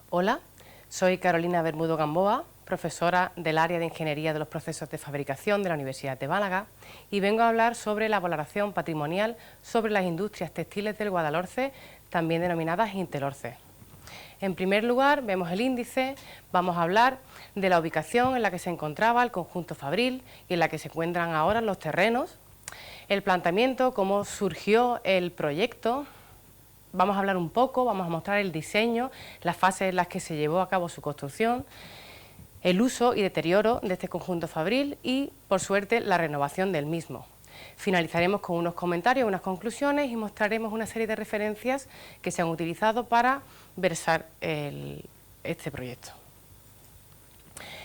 Hola, soy Carolina Bermudo Gamboa, profesora del área de Ingeniería de los Procesos de Fabricación de la Universidad de Málaga, y vengo a hablar sobre la valoración patrimonial sobre las industrias textiles del Guadalhorce, también denominadas Intelorce. En primer lugar, vemos el índice, vamos a hablar de la ubicación en la que se encontraba el conjunto fabril y en la que se encuentran ahora los terrenos, el planteamiento, cómo surgió el proyecto. Vamos a hablar un poco, vamos a mostrar el diseño, las fases en las que se llevó a cabo su construcción, el uso y deterioro de este conjunto fabril y, por suerte, la renovación del mismo. Finalizaremos con unos comentarios, unas conclusiones y mostraremos una serie de referencias que se han utilizado para versar este proyecto.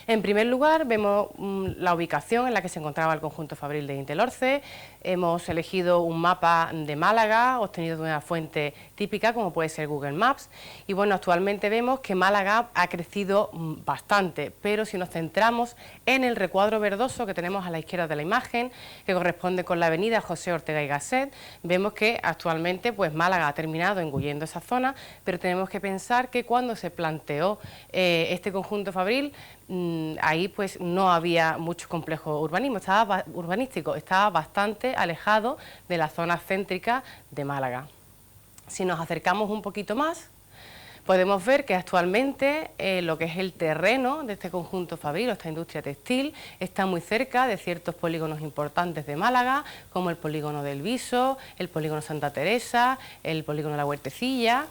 En primer lugar, vemos la ubicación en la que se encontraba el conjunto fabril de Intelorce. Hemos elegido un mapa de Málaga, obtenido de una fuente típica, como puede ser Google Maps. Y bueno, actualmente vemos que Málaga ha crecido bastante, pero si nos centramos en el recuadro verdoso que tenemos a la izquierda de la imagen, que corresponde con la avenida José Ortega y Gasset, vemos que actualmente pues Málaga ha terminado engullendo esa zona, pero tenemos que pensar que cuando se planteó este conjunto fabril, ahí pues no había mucho complejo urbanístico, estaba bastante alejado de la zona céntrica de Málaga. Si nos acercamos un poquito más, podemos ver que actualmente lo que es el terreno de este conjunto fabril o esta industria textil está muy cerca de ciertos polígonos importantes de Málaga, como el polígono del Viso, el polígono Santa Teresa, el polígono La Huertecilla.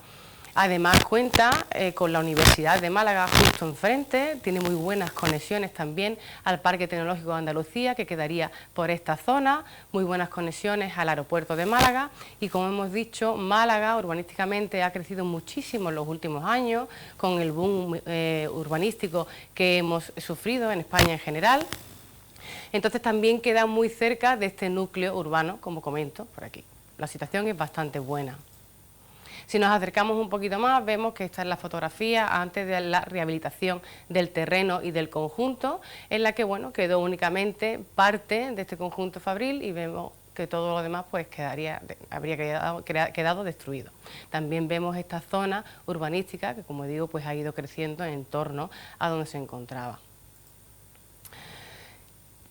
Además cuenta con la Universidad de Málaga justo enfrente, tiene muy buenas conexiones también al Parque Tecnológico de Andalucía, que quedaría por esta zona, muy buenas conexiones al aeropuerto de Málaga y, como hemos dicho, Málaga urbanísticamente ha crecido muchísimo en los últimos años con el boom urbanístico que hemos sufrido en España en general. Entonces también queda muy cerca de este núcleo urbano, como comento por aquí. La situación es bastante buena. Si nos acercamos un poquito más, vemos que esta es la fotografía antes de la rehabilitación del terreno y del conjunto, en la que bueno, quedó únicamente parte de este conjunto fabril y vemos que todo lo demás pues habría quedado destruido. También vemos esta zona urbanística que, como digo, pues ha ido creciendo en torno a donde se encontraba.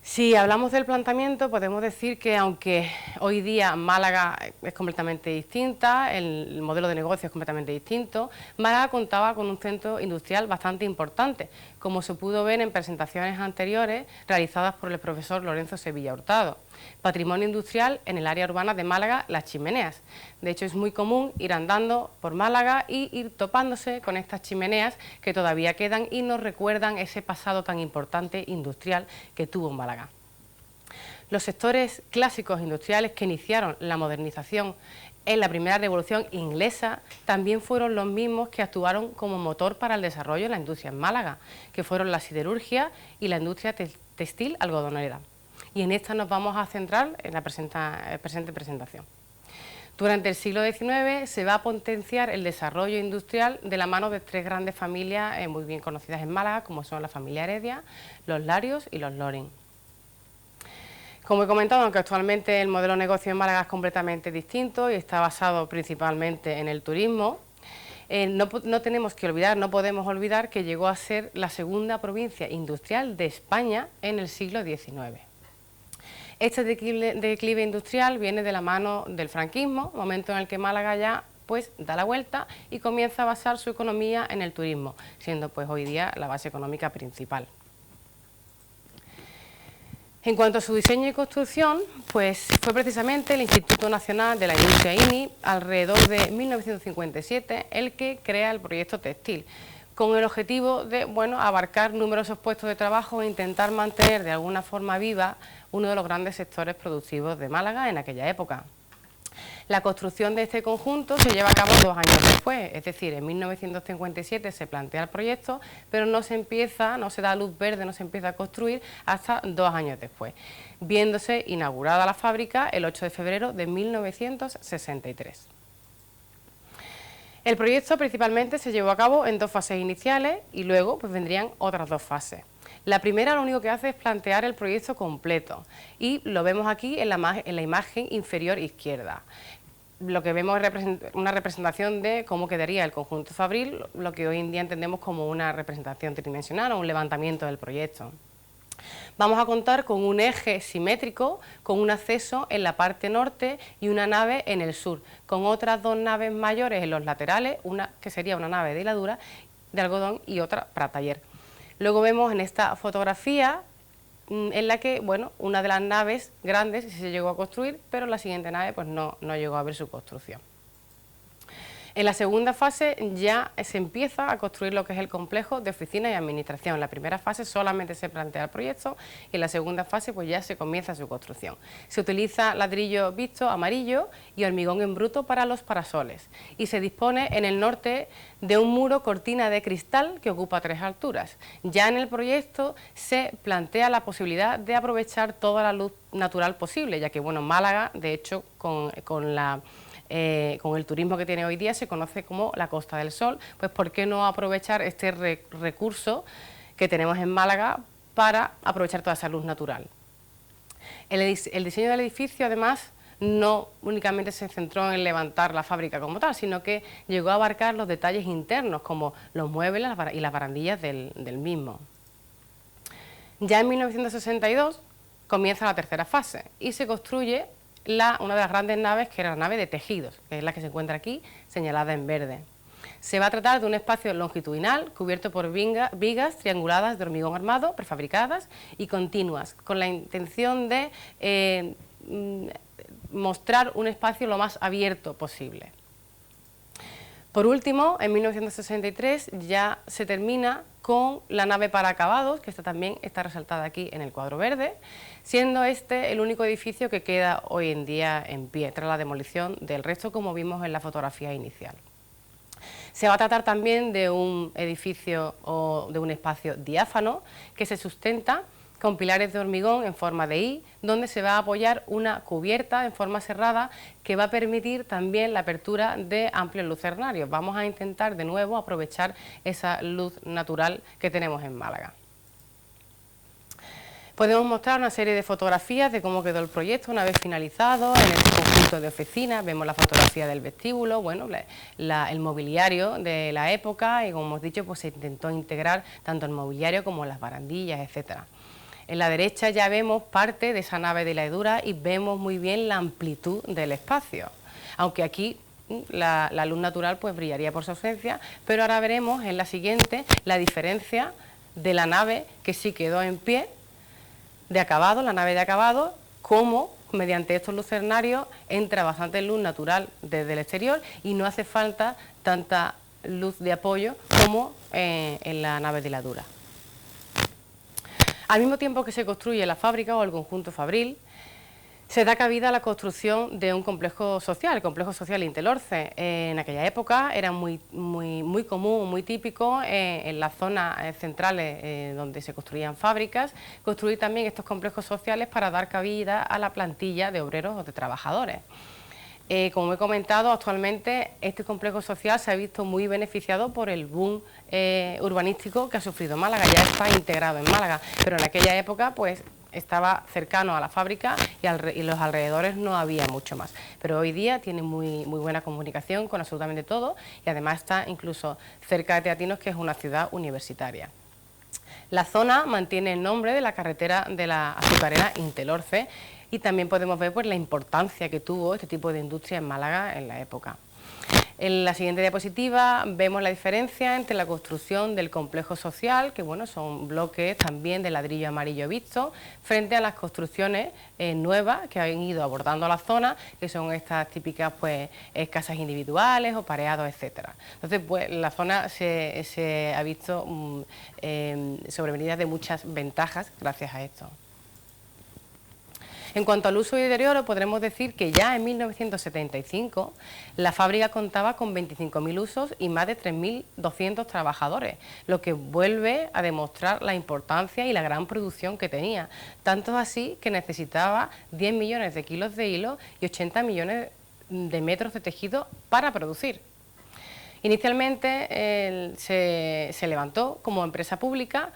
Si hablamos del planteamiento, podemos decir que aunque hoy día Málaga es completamente distinta, el modelo de negocio es completamente distinto, Málaga contaba con un centro industrial bastante importante, como se pudo ver en presentaciones anteriores realizadas por el profesor Lorenzo Sevilla Hurtado. Patrimonio industrial en el área urbana de Málaga, Las Chimeneas. De hecho, es muy común ir andando por Málaga y ir topándose con estas chimeneas que todavía quedan y nos recuerdan ese pasado tan importante industrial que tuvo Málaga. Los sectores clásicos industriales que iniciaron la modernización en la primera revolución inglesa también fueron los mismos que actuaron como motor para el desarrollo de la industria en Málaga, que fueron la siderurgia y la industria textil algodonera. Y en esta nos vamos a centrar en la presente presentación. Durante el siglo XIX se va a potenciar el desarrollo industrial de la mano de tres grandes familias muy bien conocidas en Málaga, como son la familia Heredia, los Larios y los Loring. Como he comentado, aunque actualmente el modelo de negocio en Málaga es completamente distinto y está basado principalmente en el turismo, no tenemos que olvidar, no podemos olvidar que llegó a ser la segunda provincia industrial de España en el siglo XIX. Este declive industrial viene de la mano del franquismo, momento en el que Málaga ya pues da la vuelta y comienza a basar su economía en el turismo, siendo pues hoy día la base económica principal. En cuanto a su diseño y construcción, pues fue precisamente el Instituto Nacional de la Industria INI, alrededor de 1957, el que crea el proyecto textil, con el objetivo de abarcar numerosos puestos de trabajo e intentar mantener de alguna forma viva uno de los grandes sectores productivos de Málaga en aquella época. La construcción de este conjunto se lleva a cabo 2 años después, es decir, en 1957 se plantea el proyecto, pero no se da luz verde, no se empieza a construir hasta 2 años después, viéndose inaugurada la fábrica el 8 de febrero de 1963. El proyecto principalmente se llevó a cabo en 2 fases iniciales y luego pues vendrían otras 2 fases. La primera lo único que hace es plantear el proyecto completo y lo vemos aquí en la imagen inferior izquierda. lo que vemos es una representación de cómo quedaría el conjunto fabril, lo que hoy en día entendemos como una representación tridimensional o un levantamiento del proyecto. Vamos a contar con un eje simétrico, con un acceso en la parte norte y una nave en el sur, con otras dos naves mayores en los laterales, una que sería una nave de hiladura, de algodón, y otra para taller. Luego vemos en esta fotografía en la que, bueno, una de las naves grandes se llegó a construir, pero la siguiente nave pues no llegó a ver su construcción. En la segunda fase ya se empieza a construir lo que es el complejo de oficina y administración. En la primera fase solamente se plantea el proyecto y en la segunda fase pues ya se comienza su construcción. Se utiliza ladrillo visto amarillo y hormigón en bruto para los parasoles y se dispone en el norte de un muro cortina de cristal que ocupa 3 alturas. Ya en el proyecto se plantea la posibilidad de aprovechar toda la luz natural posible, ya que bueno, Málaga, de hecho, con el turismo que tiene hoy día se conoce como la Costa del Sol, pues ¿por qué no aprovechar este recurso que tenemos en Málaga para aprovechar toda esa luz natural? El diseño del edificio, además, no únicamente se centró en levantar la fábrica como tal, sino que llegó a abarcar los detalles internos, como los muebles y las barandillas del mismo. Ya en 1962 comienza la tercera fase y se construye una de las grandes naves, que era la nave de tejidos, que es la que se encuentra aquí, señalada en verde. Se va a tratar de un espacio longitudinal cubierto por vigas trianguladas de hormigón armado, prefabricadas y continuas, con la intención de mostrar un espacio lo más abierto posible. Por último, en 1963 ya se termina con la nave para acabados, que esta también está resaltada aquí en el cuadro verde, siendo este el único edificio que queda hoy en día en pie, tras la demolición del resto, como vimos en la fotografía inicial. Se va a tratar también de un edificio o de un espacio diáfano que se sustenta con pilares de hormigón en forma de I, donde se va a apoyar una cubierta en forma cerrada que va a permitir también la apertura de amplios lucernarios. Vamos a intentar de nuevo aprovechar esa luz natural que tenemos en Málaga. Podemos mostrar una serie de fotografías de cómo quedó el proyecto una vez finalizado en el conjunto de oficinas. Vemos la fotografía del vestíbulo, bueno, el mobiliario de la época y, como hemos dicho, pues se intentó integrar tanto el mobiliario como las barandillas, etcétera. En la derecha ya vemos parte de esa nave de hiladura y vemos muy bien la amplitud del espacio, aunque aquí la luz natural pues brillaría por su ausencia, pero ahora veremos en la siguiente la diferencia de la nave que sí quedó en pie, de acabado, la nave de acabado, cómo mediante estos lucernarios entra bastante luz natural desde el exterior y no hace falta tanta luz de apoyo como en la nave de hiladura. Al mismo tiempo que se construye la fábrica o el conjunto fabril, se da cabida a la construcción de un complejo social, el complejo social Intelorce. En aquella época era muy común, muy típico en las zonas centrales donde se construían fábricas, construir también estos complejos sociales para dar cabida a la plantilla de obreros o de trabajadores. Como he comentado, actualmente este complejo social se ha visto muy beneficiado por el boom urbanístico que ha sufrido Málaga, ya está integrado en Málaga, pero en aquella época pues estaba cercano a la fábrica y los alrededores no había mucho más, pero hoy día tiene muy buena comunicación con absolutamente todo y además está incluso cerca de Teatinos, que es una ciudad universitaria. La zona mantiene el nombre de la carretera de la azucarera Intelorce y también podemos ver pues la importancia que tuvo este tipo de industria en Málaga en la época. En la siguiente diapositiva vemos la diferencia entre la construcción del complejo social, que bueno, son bloques también de ladrillo amarillo visto, frente a las construcciones nuevas que han ido abordando la zona, que son estas típicas pues casas individuales o pareados, etcétera. Entonces pues la zona se ha visto sobrevenida de muchas ventajas gracias a esto. En cuanto al uso y deterioro, podremos decir que ya en 1975 la fábrica contaba con 25.000 usos y más de 3.200 trabajadores, lo que vuelve a demostrar la importancia y la gran producción que tenía. Tanto así que necesitaba 10 millones de kilos de hilo y 80 millones de metros de tejido para producir. Inicialmente se levantó como empresa pública,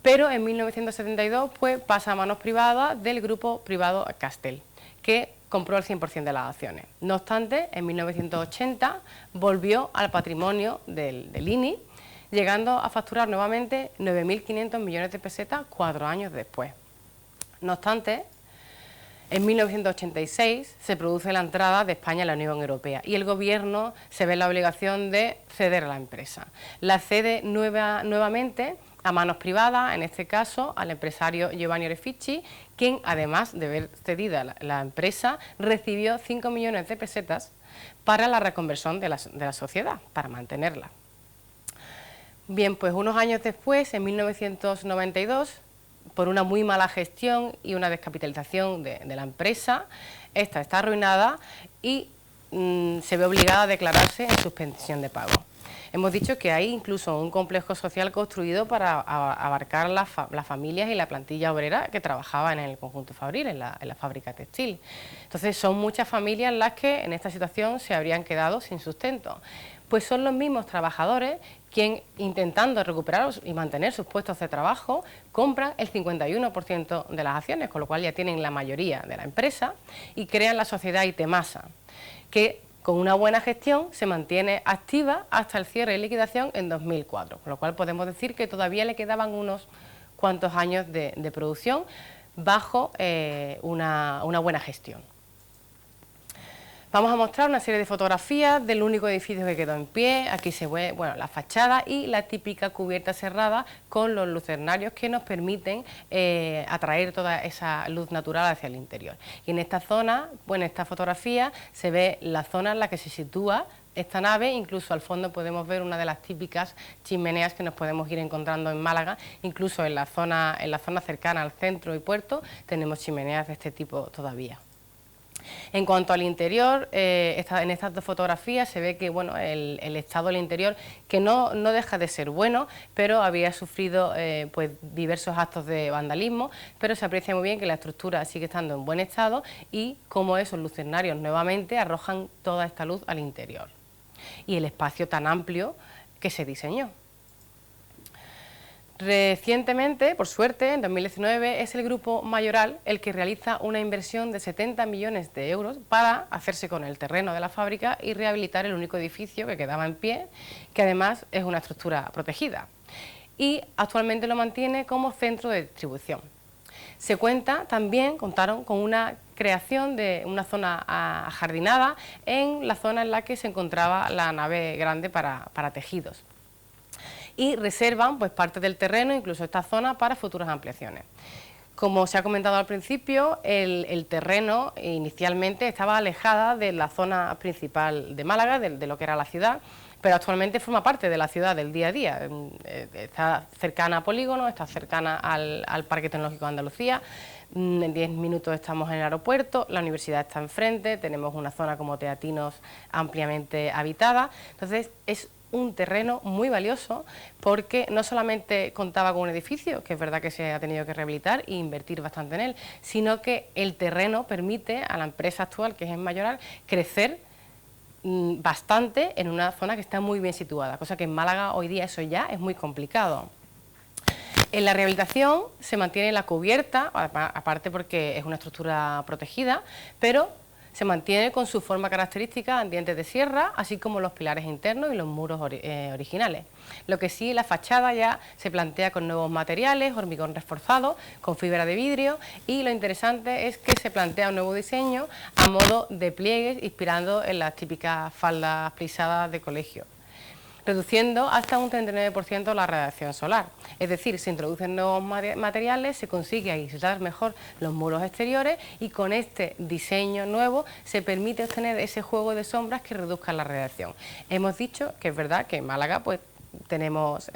pero en 1972 pues, pasa a manos privadas del grupo privado Castel, que compró el 100% de las acciones. No obstante, en 1980 volvió al patrimonio del INI, llegando a facturar nuevamente 9.500 millones de pesetas 4 años después. No obstante, en 1986 se produce la entrada de España en la Unión Europea y el Gobierno se ve en la obligación de ceder a la empresa. La cede nuevamente a manos privadas, en este caso al empresario Giovanni Orefici, quien, además de ver cedida la empresa, recibió 5 millones de pesetas para la reconversión de la sociedad, para mantenerla. Bien, pues unos años después, en 1992, por una muy mala gestión y una descapitalización de la empresa, esta está arruinada y se ve obligada a declararse en suspensión de pago. Hemos dicho que hay incluso un complejo social construido para abarcar las familias y la plantilla obrera que trabajaba en el conjunto fabril, en la fábrica textil. Entonces son muchas familias las que en esta situación se habrían quedado sin sustento. Pues son los mismos trabajadores quien, intentando recuperar y mantener sus puestos de trabajo, compran el 51% de las acciones, con lo cual ya tienen la mayoría de la empresa y crean la sociedad Itemasa, que con una buena gestión se mantiene activa hasta el cierre y liquidación en 2004, con lo cual podemos decir que todavía le quedaban unos cuantos años de producción bajo una buena gestión. Vamos a mostrar una serie de fotografías del único edificio que quedó en pie. Aquí se ve la fachada y la típica cubierta cerrada con los lucernarios que nos permiten atraer toda esa luz natural hacia el interior. Y en esta zona, en esta fotografía, se ve la zona en la que se sitúa esta nave. Incluso al fondo podemos ver una de las típicas chimeneas que nos podemos ir encontrando en Málaga. Incluso en la zona cercana al centro y puerto tenemos chimeneas de este tipo todavía. En cuanto al interior, en estas dos fotografías se ve que el estado del interior, que no deja de ser bueno, pero había sufrido diversos actos de vandalismo, pero se aprecia muy bien que la estructura sigue estando en buen estado y cómo esos lucernarios nuevamente arrojan toda esta luz al interior. Y el espacio tan amplio que se diseñó. Recientemente, por suerte, en 2019, es el Grupo Mayoral el que realiza una inversión de 70 millones de euros para hacerse con el terreno de la fábrica y rehabilitar el único edificio que quedaba en pie, que además es una estructura protegida. Y actualmente lo mantiene como centro de distribución. Contaron con una creación de una zona ajardinada en la zona en la que se encontraba la nave grande para tejidos. Y reservan parte del terreno, incluso esta zona, para futuras ampliaciones. Como se ha comentado al principio, el terreno inicialmente estaba alejada de la zona principal de Málaga, de lo que era la ciudad, pero actualmente forma parte de la ciudad del día a día. Está cercana a polígonos, está cercana al Parque Tecnológico de Andalucía. En 10 minutos estamos en el aeropuerto, la universidad está enfrente, tenemos una zona como Teatinos ampliamente habitada. Entonces es un terreno muy valioso porque no solamente contaba con un edificio, que es verdad que se ha tenido que rehabilitar e invertir bastante en él, sino que el terreno permite a la empresa actual, que es en Mayoral, crecer bastante en una zona que está muy bien situada, cosa que en Málaga hoy día eso ya es muy complicado. En la rehabilitación se mantiene la cubierta, aparte porque es una estructura protegida, pero se mantiene con su forma característica en dientes de sierra, así como los pilares internos y los muros originales. Lo que sí, la fachada ya se plantea con nuevos materiales, hormigón reforzado, con fibra de vidrio, y lo interesante es que se plantea un nuevo diseño a modo de pliegues, inspirando en las típicas faldas plisadas de colegio, reduciendo hasta un 39% la radiación solar. Es decir, se introducen nuevos materiales, se consigue aislar mejor los muros exteriores y con este diseño nuevo se permite obtener ese juego de sombras que reduzca la radiación. Hemos dicho que es verdad que en Málaga tenemos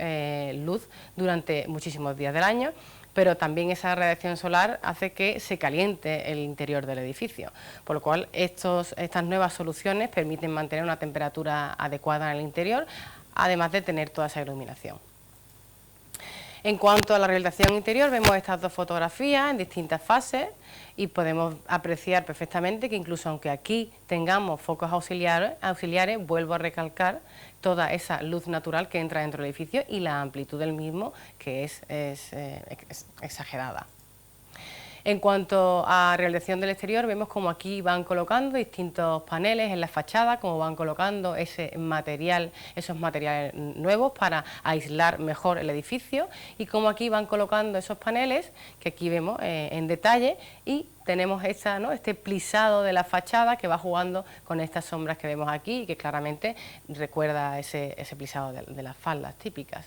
luz durante muchísimos días del año, pero también esa radiación solar hace que se caliente el interior del edificio, por lo cual estas nuevas soluciones permiten mantener una temperatura adecuada en el interior, además de tener toda esa iluminación. En cuanto a la rehabilitación interior, vemos estas dos fotografías en distintas fases y podemos apreciar perfectamente que incluso aunque aquí tengamos focos auxiliares, vuelvo a recalcar toda esa luz natural que entra dentro del edificio y la amplitud del mismo, que es exagerada. En cuanto a realización del exterior, vemos como aquí van colocando distintos paneles en la fachada, como van colocando esos materiales nuevos para aislar mejor el edificio, y como aquí van colocando esos paneles, que aquí vemos en detalle, y tenemos este plisado de la fachada que va jugando con estas sombras que vemos aquí y que claramente recuerda ese plisado de las faldas típicas.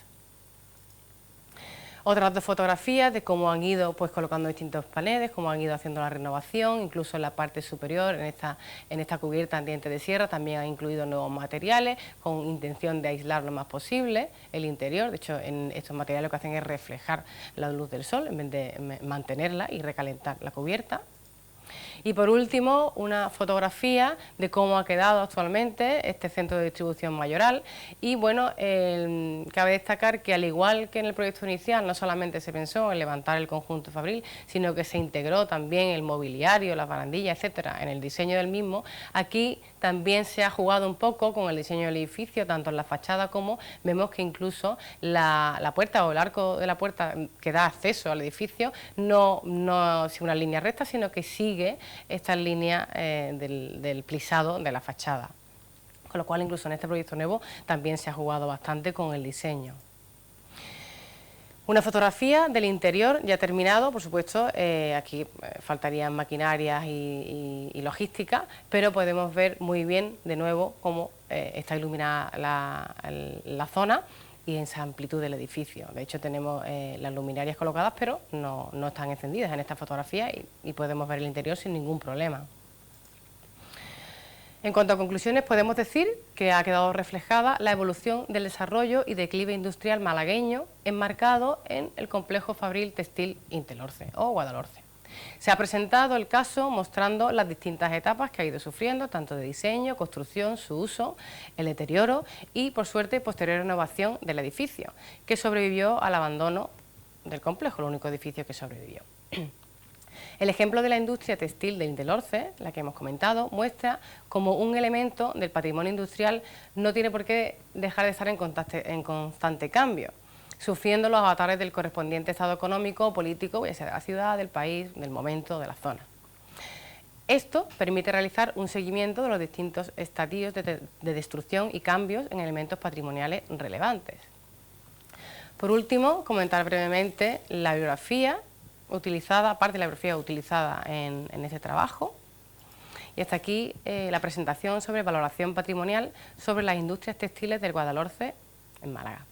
Otras dos fotografías de cómo han ido colocando distintos paneles, cómo han ido haciendo la renovación, incluso en la parte superior, en esta cubierta en diente de sierra, también han incluido nuevos materiales con intención de aislar lo más posible el interior. De hecho, en estos materiales lo que hacen es reflejar la luz del sol en vez de mantenerla y recalentar la cubierta. Y por último, una fotografía de cómo ha quedado actualmente este centro de distribución mayoral. Y bueno, cabe destacar que al igual que en el proyecto inicial, no solamente se pensó en levantar el conjunto fabril, sino que se integró también el mobiliario, las barandillas, etcétera, en el diseño del mismo. Aquí también se ha jugado un poco con el diseño del edificio, tanto en la fachada como vemos que incluso la puerta o el arco de la puerta que da acceso al edificio no sigue una línea recta, sino que sigue esta línea del plisado de la fachada, con lo cual incluso en este proyecto nuevo también se ha jugado bastante con el diseño. Una fotografía del interior ya terminado, por supuesto, aquí faltarían maquinarias y logística, pero podemos ver muy bien de nuevo cómo está iluminada la zona y en esa amplitud del edificio. De hecho tenemos las luminarias colocadas, pero no están encendidas en esta fotografía y podemos ver el interior sin ningún problema. En cuanto a conclusiones, podemos decir que ha quedado reflejada la evolución del desarrollo y declive industrial malagueño enmarcado en el complejo fabril textil Intelorce o Guadalhorce. Se ha presentado el caso mostrando las distintas etapas que ha ido sufriendo, tanto de diseño, construcción, su uso, el deterioro y, por suerte, posterior renovación del edificio, que sobrevivió al abandono del complejo, el único edificio que sobrevivió. El ejemplo de la industria textil de Intelorce, la que hemos comentado, muestra cómo un elemento del patrimonio industrial no tiene por qué dejar de estar en constante cambio, sufriendo los avatares del correspondiente estado económico o político, ya sea de la ciudad, del país, del momento, de la zona. Esto permite realizar un seguimiento de los distintos estadios de destrucción y cambios en elementos patrimoniales relevantes. Por último, comentar brevemente la bibliografía utilizada, parte de la bibliografía utilizada en este trabajo. Y hasta aquí la presentación sobre valoración patrimonial sobre las industrias textiles del Guadalhorce en Málaga.